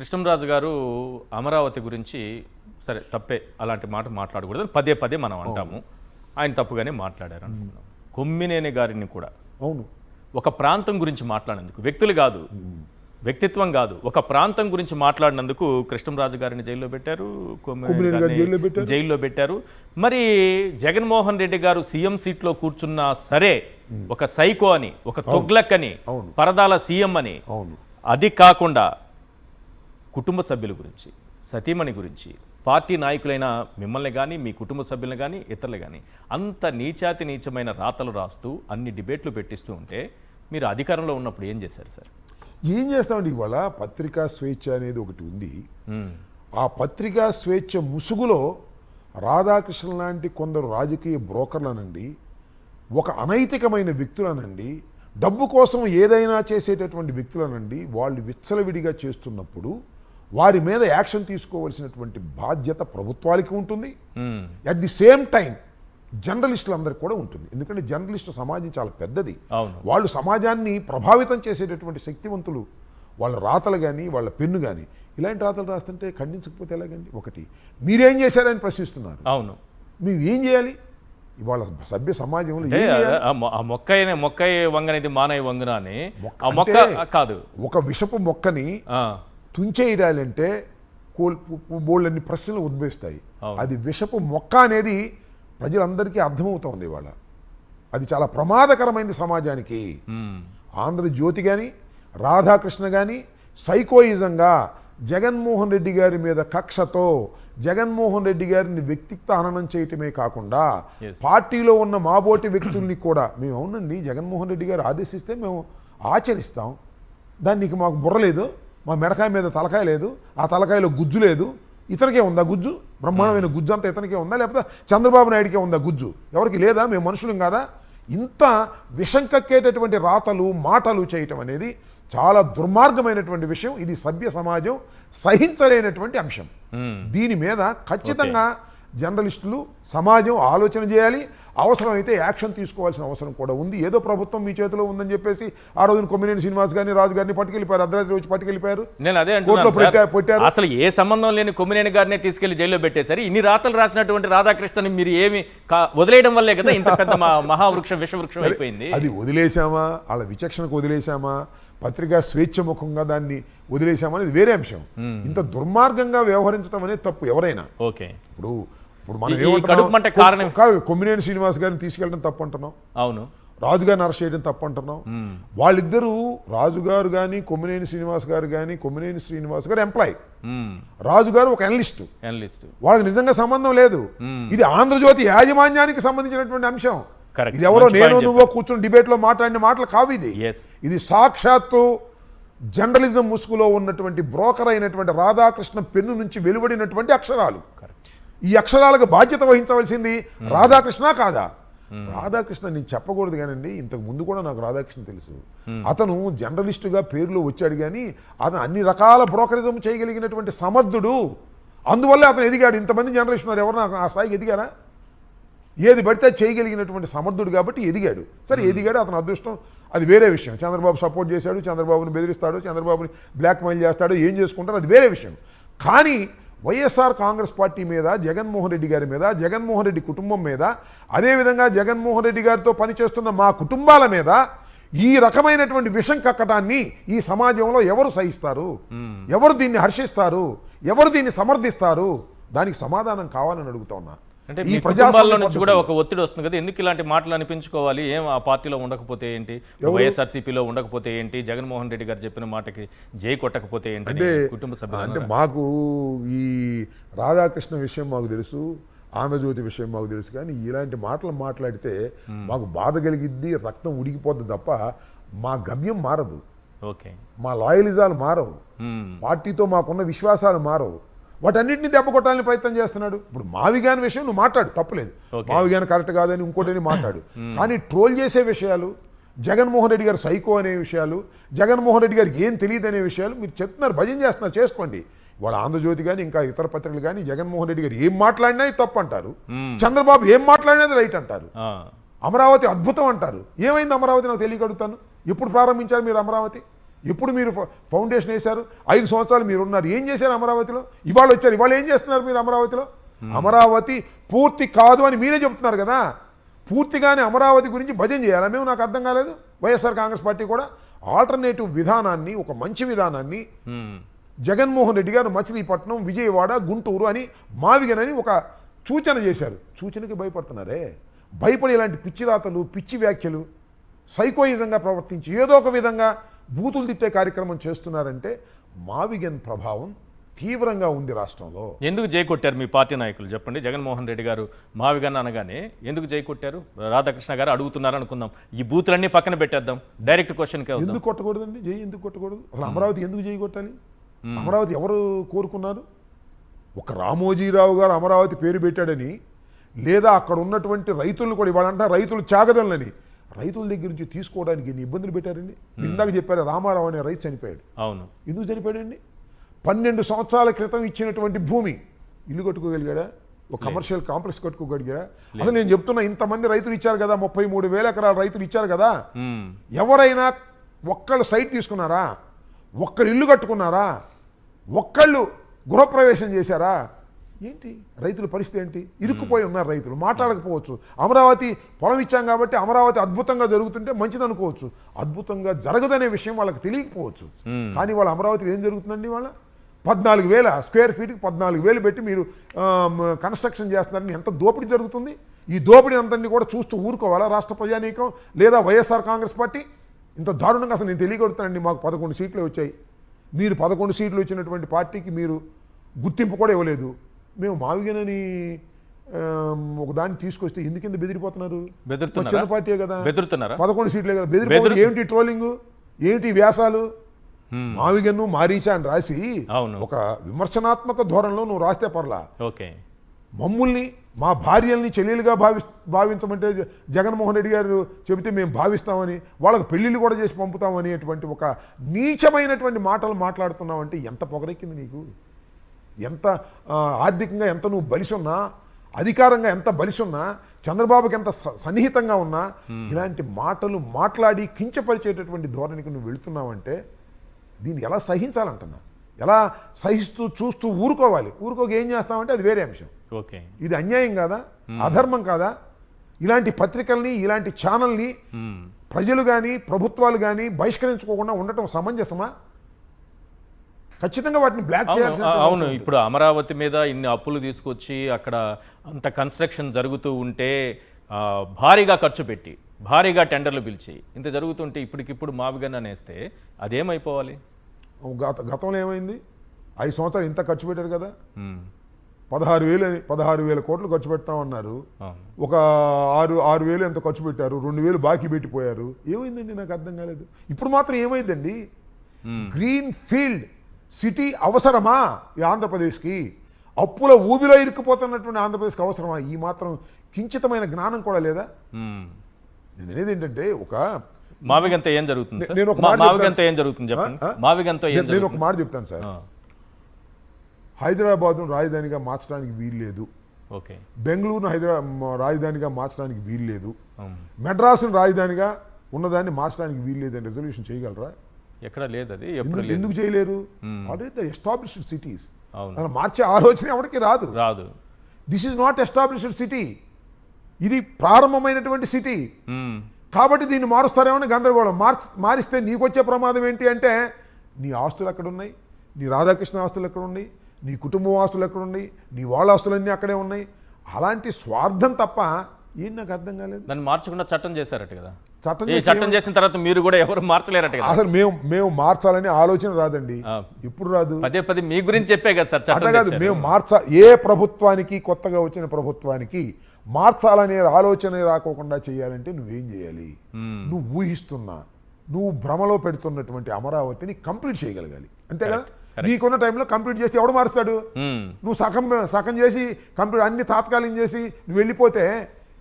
కృష్ణంరాజు గారు అమరావతి గురించి సరే తప్పే అలాంటి మాట మాట్లాడకూడదు పదే పదే మనం అంటాము. ఆయన తప్పుగానే మాట్లాడారు అనుకున్నాం. కొమ్మినేని గారిని కూడా అవును ఒక ప్రాంతం గురించి మాట్లాడినందుకు, వ్యక్తులు కాదు, వ్యక్తిత్వం కాదు, ఒక ప్రాంతం గురించి మాట్లాడినందుకు కృష్ణంరాజు గారిని జైల్లో పెట్టారు, కొమ్మినేని గారిని జైల్లో పెట్టారు. మరి జగన్మోహన్ రెడ్డి గారు సీఎం సీట్లో కూర్చున్నా సరే ఒక సైకో అని, ఒక తొగ్లక్ అని, పరదాల సీఎం అని, అది కాకుండా కుటుంబ సభ్యుల గురించి, సతీమణి గురించి, పార్టీ నాయకులైన మిమ్మల్ని కానీ మీ కుటుంబ సభ్యులను కానీ ఇతరులు కానీ అంత నీచాతి నీచమైన రాతలు రాస్తూ అన్ని డిబేట్లు పెట్టిస్తూ ఉంటే మీరు అధికారంలో ఉన్నప్పుడు ఏం చేశారు సార్? ఏం చేస్తామండి? ఇవాళ పత్రికా స్వేచ్ఛ అనేది ఒకటి ఉంది. ఆ పత్రికా స్వేచ్ఛ ముసుగులో రాధాకృష్ణ లాంటి కొందరు రాజకీయ బ్రోకర్లనండి, ఒక అనైతికమైన వ్యక్తులనండి, డబ్బు కోసం ఏదైనా చేసేటటువంటి వ్యక్తులనండి, వాళ్ళు విచ్చలవిడిగా చేస్తున్నప్పుడు వారి మీద యాక్షన్ తీసుకోవాల్సినటువంటి బాధ్యత ప్రభుత్వానికి ఉంటుంది. అట్ ది సేమ్ టైం జర్నలిస్టులందరికీ కూడా ఉంటుంది. ఎందుకంటే జర్నలిస్టు సమాజం చాలా పెద్దది. వాళ్ళు సమాజాన్ని ప్రభావితం చేసేటటువంటి శక్తివంతులు. వాళ్ళ రాతలు కానీ వాళ్ళ పెన్ను కానీ ఇలాంటి రాతలు రాస్తుంటే ఖండించకపోతే ఎలాగండి? ఒకటి మీరేం చేశారని ప్రశ్నిస్తున్నారు. అవును, మేము ఏం చేయాలి? ఇవాళ సభ్య సమాజంలో మొక్కయ్య వంగనేది మానయ్య వంగున అని కాదు, ఒక విషపు మొక్కని తుంచేయాలంటే బోళ్ళన్ని ప్రశ్నలు ఉద్భవిస్తాయి. అది విషపు మొక్క అనేది ప్రజలందరికీ అర్థమవుతోంది ఇవాళ. అది చాలా ప్రమాదకరమైంది సమాజానికి. ఆంధ్రజ్యోతి కానీ రాధాకృష్ణ కానీ సైకోయిజంగా జగన్మోహన్ రెడ్డి గారి మీద కక్షతో జగన్మోహన్ రెడ్డి గారిని వ్యక్తిత్వ హననం చేయటమే కాకుండా పార్టీలో ఉన్న మాబోటి వ్యక్తుల్ని కూడా మేము అవునండి జగన్మోహన్ రెడ్డి గారు ఆదేశిస్తే మేము ఆచరిస్తాం, దానికి మాకు బుర్రలేదు, మా మెడకాయ మీద తలకాయ లేదు, ఆ తలకాయలో గుజ్జు లేదు, ఇతనికే ఉందా గుజ్జు? బ్రహ్మాండమైన గుజ్జు అంతా ఇతనికే ఉందా, లేకపోతే చంద్రబాబు నాయుడికే ఉందా గుజ్జు? ఎవరికి లేదా? మేము మనుషులం కాదా? ఇంత విషం కక్కేటటువంటి రాతలు మాటలు చేయటం అనేది చాలా దుర్మార్గమైనటువంటి విషయం. ఇది సభ్య సమాజం సహించలేనటువంటి అంశం. దీని మీద ఖచ్చితంగా జర్నలిస్టులు సమాజం ఆలోచన చేయాలి. అవసరమైతే యాక్షన్ తీసుకోవాల్సిన అవసరం కూడా ఉంది. ఏదో ప్రభుత్వం మీ చేతిలో ఉందని చెప్పేసి ఆ రోజున కొమ్మినేని శ్రీనివాస్ గారిని రాజు గారిని పట్టుకెళ్ళిపోయారు, అర్ధరాత్రి వచ్చి పట్టుకెళ్ళిపోయారు. నేను అదే అంటున్నాను, అసలు ఏ సంబంధం లేని కొమ్మినేని గారిని తీసుకెళ్లి జైల్లో పెట్టేశారు. ఇన్ని రాతలు రాసినటువంటి రాధాకృష్ణని మీరు ఏమి వదిలేయడం వల్లే కదా ఇంత పెద్ద మహావృక్షం విషవృక్షం అయిపోయింది. అది వదిలేశామా, వాళ్ళ విచక్షణకు వదిలేశామా, పత్రికా స్వేచ్ఛ ముఖంగా దాన్ని వదిలేశామా అనేది వేరే అంశం. ఇంత దుర్మార్గంగా వ్యవహరించడం అనేది తప్పు. ఎవరైనా ఓకే, ఇప్పుడు మనం కాదు కొమ్మినేని శ్రీనివాస్ గారిని తీసుకెళ్ళడం తప్పు అంటున్నాం, అవును, రాజుగారిని అరెస్ట్ చేయడం తప్పు అంటున్నాం. వాళ్ళిద్దరూ రాజుగారు కానీ కొమ్మినేని శ్రీనివాస్ గారు కానీ, కొమ్మినేని శ్రీనివాస్ గారు ఎంప్లాయీ, రాజుగారు ఒక అనలిస్టు, వాళ్ళకి నిజంగా సంబంధం లేదు. ఇది ఆంధ్రజ్యోతి యాజమాన్యానికి సంబంధించినటువంటి అంశం. ఇది ఎవరో నేను నువ్వో కూర్చొని డిబేట్లో మాట్లాడిన మాటలు కావు. ఇది సాక్షాత్తు జర్నలిజం ముసుగులో ఉన్నటువంటి బ్రోకర్ అయినటువంటి రాధాకృష్ణ పెన్ను నుంచి వెలువడినటువంటి అక్షరాలు. ఈ అక్షరాలకు బాధ్యత వహించవలసింది రాధాకృష్ణ కాదా? రాధాకృష్ణ నేను చెప్పకూడదు కానండి, ఇంతకు ముందు కూడా నాకు రాధాకృష్ణ తెలుసు. అతను జర్నలిస్టుగా పేరులో వచ్చాడు కానీ అతను అన్ని రకాల బ్రోకరిజం చేయగలిగినటువంటి సమర్థుడు. అందువల్ల అతను ఎదిగాడు. ఇంతమంది జర్నలిస్టున్నారు, ఎవరు నాకు ఆ స్థాయికి ఎదిగారా? ఏది పడితే చేయగలిగినటువంటి సమర్థుడు కాబట్టి ఎదిగాడు. సరే ఎదిగాడు, అతను అదృష్టం, అది వేరే విషయం. చంద్రబాబు సపోర్ట్ చేశాడు, చంద్రబాబుని బెదిరిస్తాడు, చంద్రబాబుని బ్లాక్మెయిల్ చేస్తాడు, ఏం చేసుకుంటాడు, అది వేరే విషయం. కానీ వైఎస్ఆర్ కాంగ్రెస్ పార్టీ మీద, జగన్మోహన్ రెడ్డి గారి మీద, జగన్మోహన్ రెడ్డి కుటుంబం మీద, అదేవిధంగా జగన్మోహన్ రెడ్డి గారితో పనిచేస్తున్న మా కుటుంబాల మీద ఈ రకమైనటువంటి విషం కక్కటాన్ని ఈ సమాజంలో ఎవరు సహిస్తారు? ఎవరు దీన్ని హర్షిస్తారు? ఎవరు దీన్ని సమర్థిస్తారు? దానికి సమాధానం కావాలని అడుగుతా ఉన్నా. అంటే ఈ ప్రజాస్వామ్యం నుంచి కూడా ఒక ఒత్తిడి వస్తుంది కదా, ఎందుకు ఇలాంటి మాటలు అనిపించుకోవాలి? ఏం ఆ పార్టీలో ఉండకపోతే ఏంటి, వైఎస్ఆర్సీపీలో ఉండకపోతే ఏంటి, జగన్మోహన్ రెడ్డి గారు చెప్పిన మాటకి జై కొట్టకపోతే ఏంటి? అంటే కుటుంబ సభ్యులు అంటే మాకు ఈ రాధాకృష్ణ విషయం మాకు తెలుసు, ఆంధ్రజ్యోతి విషయం మాకు తెలుసు, కానీ ఇలాంటి మాటలు మాట్లాడితే మాకు బాధ కలిగిద్ది, రక్తం ఉడికిపోద్ది తప్ప మా గమ్యం మారదు. ఓకే, మా లాయలిజాలు మారవు, పార్టీతో మాకున్న విశ్వాసాలు మారవు. వాటన్నింటినీ దెబ్బ కొట్టాలని ప్రయత్నం చేస్తున్నాడు. ఇప్పుడు మావిగాని విషయం నువ్వు మాట్లాడు, తప్పులేదు, మావిగాని కరెక్ట్ కాదని ఇంకోటని మాట్లాడు. కానీ ట్రోల్ చేసే విషయాలు, జగన్మోహన్ రెడ్డి గారు సైకో అనే విషయాలు, జగన్మోహన్ రెడ్డి గారికి ఏం తెలియదు అనే విషయాలు మీరు చెప్తున్నారు, భజన చేస్తున్నారు, చేసుకోండి. వాళ్ళ ఆంధ్రజ్యోతి కానీ ఇంకా ఇతర పత్రికలు కానీ జగన్మోహన్ రెడ్డి గారు ఏం మాట్లాడినా తప్పు అంటారు, చంద్రబాబు ఏం మాట్లాడినది రైట్ అంటారు, అమరావతి అద్భుతం అంటారు. ఏమైంది అమరావతి నాకు తెలియక అడుగుతాను. ఎప్పుడు ప్రారంభించారు మీరు అమరావతి? ఎప్పుడు మీరు ఫౌండేషన్ వేశారు? 5 సంవత్సరాలు మీరు ఉన్నారు, ఏం చేశారు అమరావతిలో? ఇవాళ వచ్చారు, ఇవాళ ఏం చేస్తున్నారు మీరు అమరావతిలో? అమరావతి పూర్తి కాదు అని మీరే చెప్తున్నారు కదా. పూర్తిగానే అమరావతి గురించి భజన చేయాలా మేము? నాకు అర్థం కాలేదు. వైఎస్ఆర్ కాంగ్రెస్ పార్టీ కూడా ఆల్టర్నేటివ్ విధానాన్ని, ఒక మంచి విధానాన్ని జగన్మోహన్ రెడ్డి గారు మచిలీపట్నం, విజయవాడ, గుంటూరు అని మావిగనని ఒక సూచన చేశారు. సూచనకి భయపడుతున్నారే. భయపడి ఇలాంటి పిచ్చి రాతలు, పిచ్చి వ్యాఖ్యలు, సైకోయిజంగా ప్రవర్తించి ఏదో ఒక విధంగా బూతులు తిట్టే కార్యక్రమం చేస్తున్నారంటే మావిగన్ ప్రభావం తీవ్రంగా ఉంది రాష్ట్రంలో. ఎందుకు జై కొట్టారు మీ పార్టీ నాయకులు చెప్పండి? జగన్మోహన్ రెడ్డి గారు మావిగన్ అనగానే ఎందుకు జై కొట్టారు? రాధాకృష్ణ గారు అడుగుతున్నారు అనుకుందాం, ఈ బూతులన్నీ పక్కన పెట్టేద్దాం, డైరెక్ట్ క్వశ్చన్కే వద్దాం. ఎందుకు కొట్టకూడదండి? జై ఎందుకు కొట్టకూడదు? అసలు అమరావతి ఎందుకు జై కొట్టాలి? అమరావతి ఎవరు కోరుకున్నారు? ఒక రామోజీరావు గారు అమరావతి పేరు పెట్టాడని, లేదా అక్కడ ఉన్నటువంటి రైతులను కూడా ఇవాళంటే రైతులు త్యాగదనులని రైతుల దగ్గర నుంచి తీసుకోవడానికి ఎన్ని ఇబ్బందులు పెట్టారండి. ఇందాక చెప్పారు రామారావు అనే రైతు చనిపోయాడు. అవును, ఎందుకు చనిపోయాడండి? 12 సంవత్సరాల క్రితం ఇచ్చినటువంటి భూమి ఇల్లు కట్టుకోగలిగాడా? ఒక కమర్షియల్ కాంప్లెక్స్ కట్టుకోగలిగాడా? అసలు నేను చెప్తున్నా, ఇంతమంది రైతులు ఇచ్చారు కదా, 33,000 ఎకరాల రైతులు ఇచ్చారు కదా, ఎవరైనా ఒక్కళ్ళు సైట్ తీసుకున్నారా? ఒక్కరు ఇల్లు కట్టుకున్నారా? ఒక్కళ్ళు గృహప్రవేశం చేశారా? ఏంటి రైతుల పరిస్థితి ఏంటి? ఇరుక్కుపోయి ఉన్నారు రైతులు, మాట్లాడకపోవచ్చు. అమరావతి పొలం ఇచ్చాం కాబట్టి అమరావతి అద్భుతంగా జరుగుతుంటే మంచిది అనుకోవచ్చు, అద్భుతంగా జరగదనే విషయం వాళ్ళకి తెలియకపోవచ్చు. కానీ వాళ్ళ అమరావతిలో ఏం జరుగుతుందండి? వాళ్ళ 14,000 స్క్వేర్ ఫీట్కి 14,000 పెట్టి మీరు కన్స్ట్రక్షన్ చేస్తున్నారని ఎంత దోపిడీ జరుగుతుంది? ఈ దోపిడీ అంతని కూడా చూస్తూ ఊరుకోవాలా రాష్ట్ర ప్రజానీకం, లేదా వైఎస్ఆర్ కాంగ్రెస్ పార్టీ? ఇంత దారుణంగా అసలు నేను తెలియగలుగుతానండి. మాకు 11 సీట్లు వచ్చాయి, మీరు 11 సీట్లు వచ్చినటువంటి పార్టీకి మీరు గుర్తింపు కూడా ఇవ్వలేదు. మేము మావిగనని ఒక దాన్ని తీసుకొస్తే ఎందుకింద బెదిరిపోతున్నారు? చిన్న పార్టీ కదా, 11 సీట్లే కదా, బెదిరిపోతుంది. ఏమిటి ట్రోలింగ్, ఏమిటి వ్యాసాలు? మావిగన్ను మారీచా అని రాసి ఒక విమర్శనాత్మక ధోరణిలో నువ్వు రాస్తే పర్లా. మమ్ముల్ని, మా భార్యల్ని చెల్లెలుగా భావించమంటే జగన్మోహన్ రెడ్డి గారు చెబితే మేము భావిస్తామని, వాళ్ళకు పెళ్ళిళ్ళు కూడా చేసి పంపుతామని అటువంటి ఒక నీచమైనటువంటి మాటలు మాట్లాడుతున్నావంటే ఎంత పొగరెక్కింది నీకు? ఎంత ఆర్థికంగా ఎంత నువ్వు బలిసున్నా, అధికారంగా ఎంత బలిసున్నా, చంద్రబాబుకి ఎంత సన్నిహితంగా ఉన్నా, ఇలాంటి మాటలు మాట్లాడి కించపరిచేటటువంటి ధోరణికి నువ్వు వెళుతున్నావంటే దీన్ని ఎలా సహించాలంటున్నా? ఎలా సహిస్తూ చూస్తూ ఊరుకోవాలి? ఊరుకోక ఏం చేస్తామంటే అది వేరే అంశం. ఇది అన్యాయం కాదా? అధర్మం కాదా? ఇలాంటి పత్రికల్ని, ఇలాంటి ఛానల్ని ప్రజలు కానీ ప్రభుత్వాలు కానీ బహిష్కరించుకోకుండా ఉండటం సమంజసమా? ఖచ్చితంగా వాటిని బ్లాక్ చేయాల్సిన. అవును, ఇప్పుడు అమరావతి మీద ఇన్ని అప్పులు తీసుకొచ్చి అక్కడ అంత కన్స్ట్రక్షన్ జరుగుతూ ఉంటే భారీగా ఖర్చు పెట్టి భారీగా టెండర్లు పిలిచి ఇంత జరుగుతుంటే ఇప్పటికిప్పుడు మావిగన్ అనేస్తే అదేమైపోవాలి? గతంలో ఏమైంది? 5 సంవత్సరాలు ఇంత ఖర్చు పెట్టారు కదా, 16,000 కోట్లు ఖర్చు పెడతామన్నారు. ఒక 6,000 ఎంత ఖర్చు పెట్టారు, 2,000 బాకీ పెట్టిపోయారు. ఏమైందండి? నాకు అర్థం కాలేదు. ఇప్పుడు మాత్రం ఏమైందండి? గ్రీన్ ఫీల్డ్ సిటీ అవసరమా ఈ ఆంధ్రప్రదేశ్కి? అప్పుల ఊబిలో ఇరుక్కుపోతున్నటువంటి ఆంధ్రప్రదేశ్కి అవసరమా? ఈ మాత్రం కించితమైన జ్ఞానం కూడా లేదా? నేను అనేది ఏంటంటే, ఒక మావిగంతో ఏం జరుగుతుంది? నేను ఒక మాట చెప్తాను సార్. హైదరాబాద్ను రాజధానిగా మార్చడానికి వీల్లేదు, బెంగళూరును రాజధానిగా మార్చడానికి వీల్లేదు, మెడ్రాస్ను రాజధానిగా ఉన్నదాన్ని మార్చడానికి వీల్లేదు అని రెజల్యూషన్ చేయగలరా? ఎక్కడ లేదు. అది ఎందుకు చేయలేరు? Already the established cities. మార్చే ఆలోచన ఎవరికి రాదు. This is not established city, ఇది ప్రారంభమైనటువంటి సిటీ. కాబట్టి దీన్ని మారుస్తారేమో గందరగోళం. మారిస్తే నీకు వచ్చే ప్రమాదం ఏంటి అంటే, నీ ఆస్తులు ఎక్కడున్నాయి, నీ రాధాకృష్ణ ఆస్తులు ఎక్కడున్నాయి, నీ కుటుంబం ఆస్తులు ఎక్కడున్నాయి, నీ వాళ్ళ ఆస్తులన్నీ అక్కడే ఉన్నాయి. అలాంటి స్వార్థం తప్ప ఏం నాకు అర్థం కాలేదు. దాన్ని మార్చకుండా చట్టం చేశారట కదా. చట్టం చేసిన తర్వాత మీరు కూడా ఎవరు మార్చలేరట కదా. అసలు మేము మార్చాలనే ఆలోచన రాదండి, ఇప్పుడు రాదు. పదే మీ గురించి చెప్పే కదా సార్. అట్లా కాదు, మేము ఏ ప్రభుత్వానికి, కొత్తగా వచ్చిన ప్రభుత్వానికి మార్చాలనే ఆలోచన రాకోకుండా చేయాలంటే నువ్వేం చేయాలి? నువ్వు ఊహిస్తున్నా, నువ్వు భ్రమలో పెడుతున్నటువంటి అమరావతిని కంప్లీట్ చేయగలగాలి, అంతే కదా. నీకున్న టైంలో కంప్లీట్ చేసి ఎవడు మారుస్తాడు? నువ్వు సగం చేసి కంప్లీట్ అన్ని తాత్కాలికం చేసి నువ్వు వెళ్ళిపోతే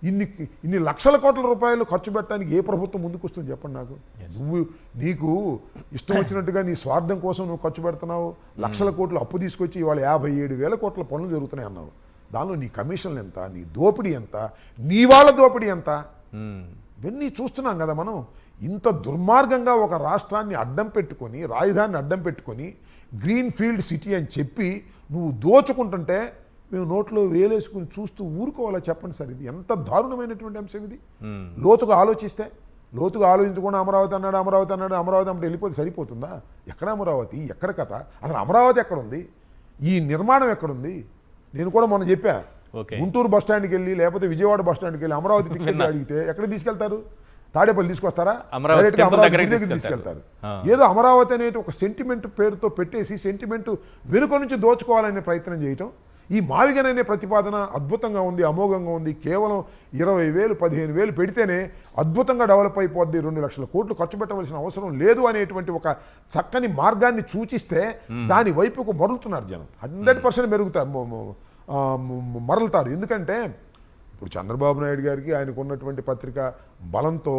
ఇన్ని లక్షల కోట్ల రూపాయలు ఖర్చు పెట్టడానికి ఏ ప్రభుత్వం ముందుకు వస్తుంది చెప్పండి నాకు. నీకు ఇష్టం వచ్చినట్టుగా నీ స్వార్థం కోసం నువ్వు ఖర్చు పెడుతున్నావు. లక్షల కోట్లు అప్పు తీసుకొచ్చి ఇవాళ 57,000 కోట్ల పనులు జరుగుతున్నాయి అన్నావు. దానిలో నీ కమిషన్లు ఎంత, నీ దోపిడీ ఎంత, నీ వాళ్ళ దోపిడీ ఎంత, ఇవన్నీ చూస్తున్నాం కదా మనం. ఇంత దుర్మార్గంగా ఒక రాష్ట్రాన్ని అడ్డం పెట్టుకొని, రాజధానిని అడ్డం పెట్టుకొని గ్రీన్ ఫీల్డ్ సిటీ అని చెప్పి నువ్వు దోచుకుంటుంటే మేము నోట్లో వేలేసుకుని చూస్తూ ఊరుకోవాలా చెప్పండి సార్? ఇది ఎంత దారుణమైనటువంటి అంశం ఇది. లోతుగా ఆలోచించకుండా అమరావతి అన్నాడు అంటే వెళ్ళిపోతే సరిపోతుందా? ఎక్కడ అమరావతి, ఎక్కడ కథ, అసలు అమరావతి ఎక్కడుంది, ఈ నిర్మాణం ఎక్కడుంది? నేను కూడా మొన్న చెప్పా, గుంటూరు బస్ స్టాండ్కి వెళ్ళి లేకపోతే విజయవాడ బస్ స్టాండ్కి వెళ్ళి అమరావతి టికెట్ అడిగితే ఎక్కడ తీసుకెళ్తారు? తాడేపల్లి తీసుకొస్తారా? డైరెక్ట్గా అమరావతి దగ్గరికి తీసుకెళ్తారు. ఏదో అమరావతి అనే ఒక సెంటిమెంట్ పేరుతో పెట్టేసి సెంటిమెంట్ వెనుక నుంచి దోచుకోవాలనే ప్రయత్నం చేయటం. ఈ మావిగన్ అనే ప్రతిపాదన అద్భుతంగా ఉంది, అమోఘంగా ఉంది. కేవలం 20,000 15,000 పెడితేనే అద్భుతంగా డెవలప్ అయిపోద్ది, 2 లక్షల కోట్లు ఖర్చు పెట్టవలసిన అవసరం లేదు అనేటువంటి ఒక చక్కని మార్గాన్ని సూచిస్తే దాని వైపుకు మరలుతున్నారు జనం. 100% మరలుతారు. ఎందుకంటే ఇప్పుడు చంద్రబాబు నాయుడు గారికి ఆయనకు ఉన్నటువంటి పత్రిక బలంతో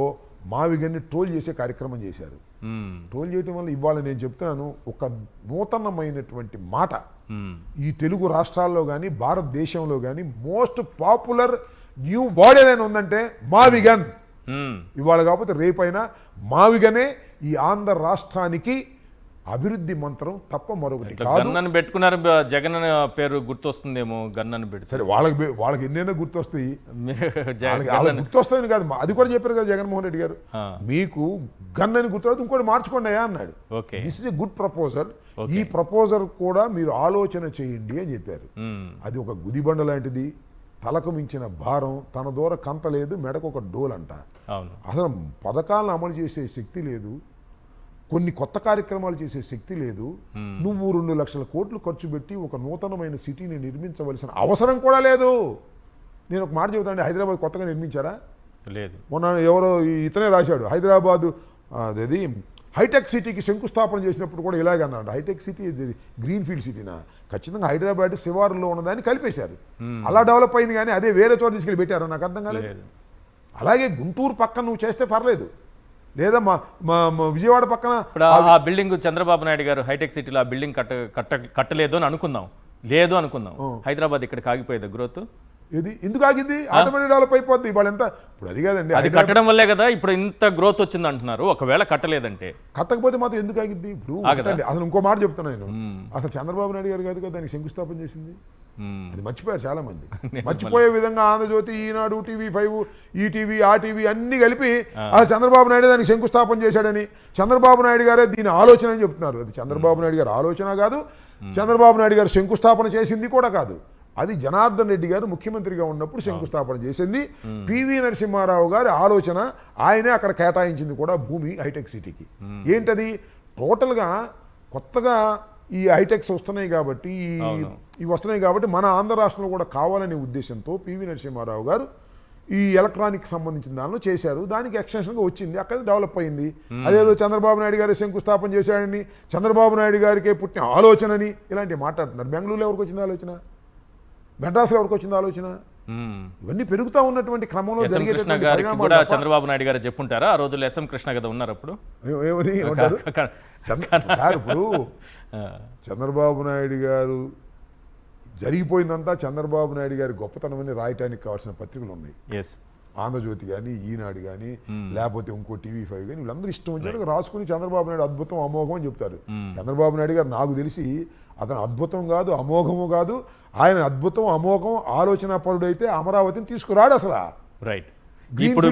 మావిగన్ని ట్రోల్ చేసే కార్యక్రమం చేశారు. ట్రోల్ చేయడం వల్ల ఇవాళ నేను చెప్తున్నాను, ఒక నూతనమైనటువంటి మాట ఈ తెలుగు రాష్ట్రాల్లో కానీ భారతదేశంలో కానీ మోస్ట్ పాపులర్ న్యూ వర్డ్ ఏదైనా ఉందంటే మావిగన్. ఇవాళ కాకపోతే రేపైనా మావిగనే ఈ ఆంధ్ర రాష్ట్రానికి అభివృద్ధి మంత్రం తప్ప మరొకటి కాదు. గన్నని పెట్టుకున్నారు, జగన్ పేరు గుర్తొస్తుందేమో, గన్నని పెట్టి. సరే, వాళ్ళకి ఎన్నైనా గుర్తొస్తాయి, వాళ్ళకి గుర్తొస్తాయని కాదు, అది కూడా చెప్పారు కదా జగన్మోహన్ రెడ్డి గారు. మీకు గన్నని గుర్తు ఇంకోటి మార్చుకోండి అయ్యా అన్నాడు. This is a good proposal. ఈ ప్రపోజల్ కూడా మీరు ఆలోచన చేయండి అని చెప్పారు. అది ఒక గుదిబండ లాంటిది, తలకు మించిన భారం, తన దూర కంత లేదు, మెడకు ఒక డోల్ అంట. అసలు పథకాలను అమలు చేసే శక్తి లేదు, కొన్ని కొత్త కార్యక్రమాలు చేసే శక్తి లేదు. నువ్వు 2 లక్షల కోట్లు ఖర్చు పెట్టి ఒక నూతనమైన సిటీని నిర్మించవలసిన అవసరం కూడా లేదు. నేను ఒక మాట చెబుతానండి, హైదరాబాద్ కొత్తగా నిర్మించారా? లేదు. మొన్న ఎవరో ఇతనే రాశాడు, హైదరాబాదు అది హైటెక్ సిటీకి శంకుస్థాపన చేసినప్పుడు కూడా ఇలాగే అన్నాడు, హైటెక్ సిటీ గ్రీన్ ఫీల్డ్ సిటీనా? ఖచ్చితంగా హైదరాబాద్ శివారులో ఉన్నదాన్ని కలిపేశారు, అలా డెవలప్ అయింది. కానీ అదే వేరే చోట తీసుకెళ్ళి పెట్టారు, నాకు అర్థం కాలేదు. అలాగే గుంటూరు పక్కన నువ్వు చేస్తే పర్లేదు, లేదా మా విజయవాడ పక్కన ఆ బిల్డింగ్ చంద్రబాబు నాయుడు గారు హైటెక్ సిటీలో ఆ బిల్డింగ్ కట్టలేదు అని అనుకుందాం, లేదు అనుకుందాం, హైదరాబాద్ ఇక్కడ ఆగిపోయేది గ్రోత్. ఇది ఎందుకు ఆగింది? ఆటోమేటిక్ డెవలప్ అయిపోద్ది. ఇవాళ ఎంత ఇప్పుడు అది కాదండి, అది కట్టడం వల్లే కదా ఇప్పుడు ఇంత గ్రోత్ వచ్చింది అంటున్నారు. ఒకవేళ కట్టలేదంటే, కట్టకపోతే మాత్రం ఎందుకు ఆగిద్ది? ఇప్పుడు అసలు ఇంకో మాట చెప్తున్నా నేను, అసలు చంద్రబాబు నాయుడు గారు కాదు కదా దానికి శంకుస్థాపన చేసింది. అది మర్చిపోయారు చాలా మంది. మర్చిపోయే విధంగా ఆంధ్రజ్యోతి, ఈనాడు, TV5, ఈటీవీ, ఆ టీవీ అన్ని కలిపి అసలు చంద్రబాబు నాయుడు దానికి శంకుస్థాపన చేశాడని, చంద్రబాబు నాయుడు గారే దీని ఆలోచన అని చెప్తున్నారు. అది చంద్రబాబు నాయుడు గారు ఆలోచన కాదు, చంద్రబాబు నాయుడు గారు శంకుస్థాపన చేసింది కూడా కాదు. అది జనార్దన్ రెడ్డి గారు ముఖ్యమంత్రిగా ఉన్నప్పుడు శంకుస్థాపన చేసింది. పివి నరసింహారావు గారి ఆలోచన, ఆయనే అక్కడ కేటాయించింది కూడా భూమి హైటెక్ సిటీకి. ఏంటది? టోటల్గా కొత్తగా ఈ హైటెక్స్ వస్తున్నాయి కాబట్టి, ఇవి వస్తున్నాయి కాబట్టి మన ఆంధ్ర రాష్ట్రంలో కూడా కావాలనే ఉద్దేశంతో పివి నరసింహారావు గారు ఈ ఎలక్ట్రానిక్ సంబంధించిన దానిలో చేశారు. దానికి ఎక్స్టెన్షన్గా వచ్చింది, అక్కడ డెవలప్ అయింది. అదేదో చంద్రబాబు నాయుడు గారు శంకుస్థాపన చేశాడని, చంద్రబాబు నాయుడు గారికే పుట్టిన ఆలోచనని ఇలాంటివి మాట్లాడుతున్నారు. బెంగళూరులో ఎవరికి వచ్చింది ఆలోచన? మెడ్రాస్లో ఎవరికి వచ్చింది ఆలోచన? ఇవన్నీ పెరుగుతూ ఉన్నటువంటి క్రమంలో చంద్రబాబు నాయుడు గారు చెప్పుంటారా ఆ రోజుల్లో? ఎస్ఎం కృష్ణ కదా ఉన్నారు అప్పుడు, ఏమని ఉంటారు సార్? ఇప్పుడు చంద్రబాబు నాయుడు గారు జరిగిపోయిందంతా చంద్రబాబు నాయుడు గారి గొప్పతనమని రాయటానికి కావాల్సిన పత్రికలు ఉన్నాయి. ఆంధ్రజ్యోతి కానీ, ఈనాడు కానీ, లేకపోతే ఇంకో TV5 కానీ, వీళ్ళందరూ ఇష్టం వచ్చినట్టు రాసుకుని చంద్రబాబు నాయుడు అద్భుతం, అమోఘం అని చెప్తారు. చంద్రబాబు నాయుడు గారు నాకు తెలిసి అతను అద్భుతం కాదు, అమోఘము కాదు. ఆయన అద్భుతం, అమోఘం, ఆలోచన పరుడైతే అమరావతిని తీసుకురాడు అసలు. రైట్. ఇప్పుడు